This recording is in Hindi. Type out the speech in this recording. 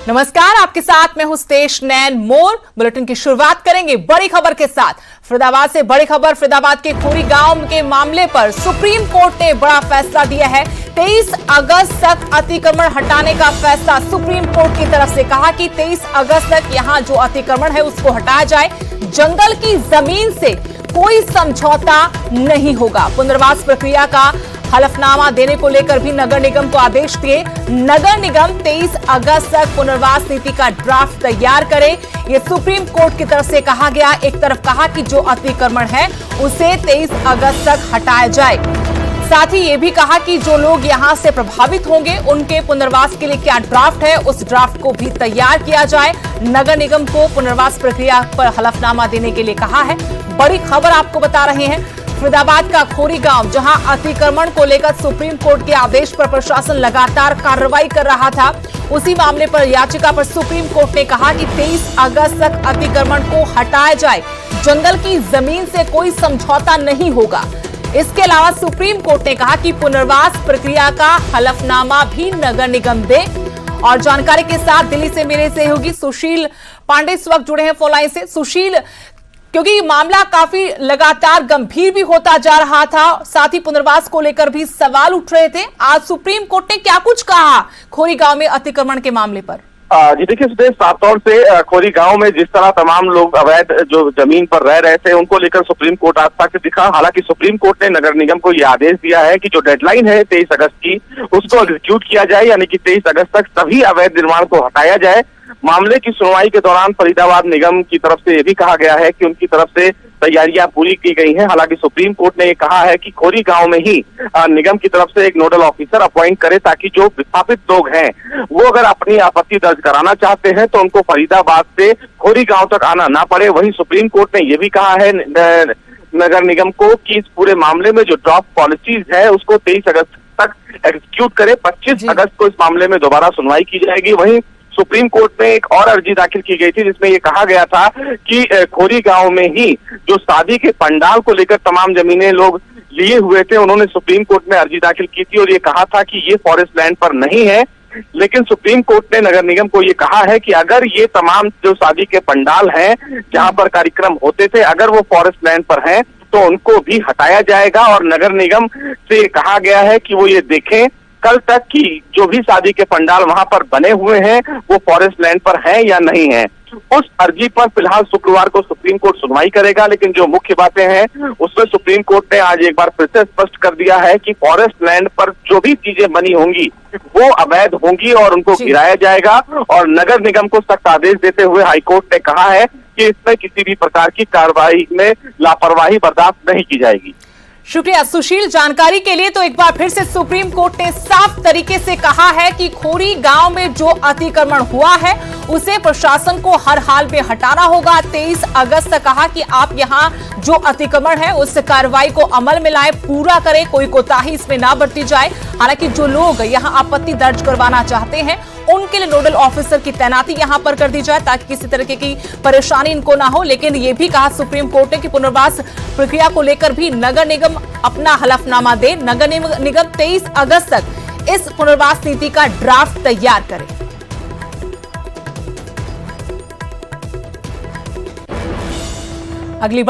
नमस्कार, आपके साथ मैं हूं स्तेश नैन मोर। बुलेटिन की शुरुआत करेंगे बड़ी खबर के साथ। फरीदाबाद से बड़ी खबर। फरीदाबाद के खोरी गांव के मामले पर सुप्रीम कोर्ट ने बड़ा फैसला दिया है। 23 अगस्त तक अतिक्रमण हटाने का फैसला सुप्रीम कोर्ट की तरफ से कहा कि 23 अगस्त तक यहां जो अतिक्रमण है उसको हटाया जाए। जंगल की जमीन से कोई समझौता नहीं होगा। पुनर्वास प्रक्रिया का हलफनामा देने को लेकर भी नगर निगम को आदेश दिए। नगर निगम 23 अगस्त तक पुनर्वास नीति का ड्राफ्ट तैयार करे, ये सुप्रीम कोर्ट की तरफ से कहा गया। एक तरफ कहा कि जो अतिक्रमण है उसे 23 अगस्त तक हटाया जाए, साथ ही ये भी कहा कि जो लोग यहां से प्रभावित होंगे उनके पुनर्वास के लिए क्या ड्राफ्ट है उस ड्राफ्ट को भी तैयार किया जाए। नगर निगम को पुनर्वास प्रक्रिया पर हलफनामा देने के लिए कहा है। बड़ी खबर आपको बता रहे हैं। फरीदाबाद का खोरी गांव, जहां अतिक्रमण को लेकर सुप्रीम कोर्ट के आदेश पर प्रशासन लगातार कार्रवाई कर रहा था, उसी मामले पर याचिका पर सुप्रीम कोर्ट ने कहा कि 23 अगस्त तक अतिक्रमण को हटाया जाए। जंगल की जमीन से कोई समझौता नहीं होगा। इसके अलावा सुप्रीम कोर्ट ने कहा कि पुनर्वास प्रक्रिया का हलफनामा भी नगर निगम दे। और जानकारी के साथ दिल्ली से मेरे सहयोगी सुशील पांडे इस वक्त जुड़े हैं फोन लाइन से। सुशील, क्योंकि ये मामला काफी लगातार गंभीर भी होता जा रहा था, साथ ही पुनर्वास को लेकर भी सवाल उठ रहे थे, आज सुप्रीम कोर्ट ने क्या कुछ कहा खोरी गांव में अतिक्रमण के मामले पर? जी देखिए, साफ तौर से खोरी गांव में जिस तरह तमाम लोग अवैध जो जमीन पर रह रहे थे उनको लेकर सुप्रीम कोर्ट आज तक दिखा। हालांकि सुप्रीम कोर्ट ने नगर निगम को यह आदेश दिया है कि जो डेडलाइन है 23 अगस्त की उसको एग्जीक्यूट किया जाए, यानी कि 23 अगस्त तक सभी अवैध निर्माण को हटाया जाए। मामले की सुनवाई के दौरान फरीदाबाद निगम की तरफ से यह भी कहा गया है कि उनकी तरफ से तैयारियां पूरी की गई हैं। हालांकि सुप्रीम कोर्ट ने ये कहा है कि खोरी गांव में ही निगम की तरफ से एक नोडल ऑफिसर अपॉइंट करे, ताकि जो विस्थापित लोग हैं वो अगर अपनी आपत्ति दर्ज कराना चाहते हैं तो उनको फरीदाबाद से खोरी गांव तक आना ना पड़े। वहीं सुप्रीम कोर्ट ने यह भी कहा है नगर निगम को कि इस पूरे मामले में जो ड्राफ्ट पॉलिसीज है उसको 23 अगस्त तक एग्जीक्यूट करे। 25 अगस्त को इस मामले में दोबारा सुनवाई की जाएगी। वहीं सुप्रीम कोर्ट में एक और अर्जी दाखिल की गई थी जिसमें ये कहा गया था कि खोरी गांव में ही जो शादी के पंडाल को लेकर तमाम जमीनें लोग लिए हुए थे, उन्होंने सुप्रीम कोर्ट में अर्जी दाखिल की थी और ये कहा था कि ये फॉरेस्ट लैंड पर नहीं है। लेकिन सुप्रीम कोर्ट ने नगर निगम को ये कहा है कि अगर ये तमाम जो शादी के पंडाल हैं जहां पर कार्यक्रम होते थे, अगर वो फॉरेस्ट लैंड पर हैं तो उनको भी हटाया जाएगा। और नगर निगम से कहा गया है कि वो ये देखें कल तक कि जो भी शादी के पंडाल वहां पर बने हुए हैं वो फॉरेस्ट लैंड पर हैं या नहीं है। उस अर्जी पर फिलहाल शुक्रवार को सुप्रीम कोर्ट सुनवाई करेगा। लेकिन जो मुख्य बातें हैं उसमें सुप्रीम कोर्ट ने आज एक बार फिर से स्पष्ट कर दिया है कि फॉरेस्ट लैंड पर जो भी चीजें बनी होंगी वो अवैध होंगी और उनको गिराया जाएगा। और नगर निगम को सख्त आदेश देते हुए हाईकोर्ट ने कहा है कि इसमें किसी भी प्रकार की कार्रवाई में लापरवाही बर्दाश्त नहीं की जाएगी। शुक्रिया सुशील जानकारी के लिए। तो एक बार फिर से सुप्रीम कोर्ट ने साफ तरीके से कहा है कि खोरी गांव में जो अतिक्रमण हुआ है उसे प्रशासन को हर हाल में हटाना होगा। 23 अगस्त तक कहा कि आप यहां जो अतिक्रमण है उस कार्रवाई को अमल में लाए, पूरा करें, कोई कोताही इसमें ना बरती जाए। हालांकि जो लोग यहां आपत्ति दर्ज करवाना चाहते हैं उनके लिए नोडल ऑफिसर की तैनाती यहां पर कर दी जाए ताकि किसी तरह की परेशानी इनको ना हो। लेकिन यह भी कहा सुप्रीम कोर्ट ने कि पुनर्वास प्रक्रिया को लेकर भी नगर निगम अपना हलफनामा दे। नगर निगम 23 अगस्त तक इस पुनर्वास नीति का ड्राफ्ट तैयार करे। अगली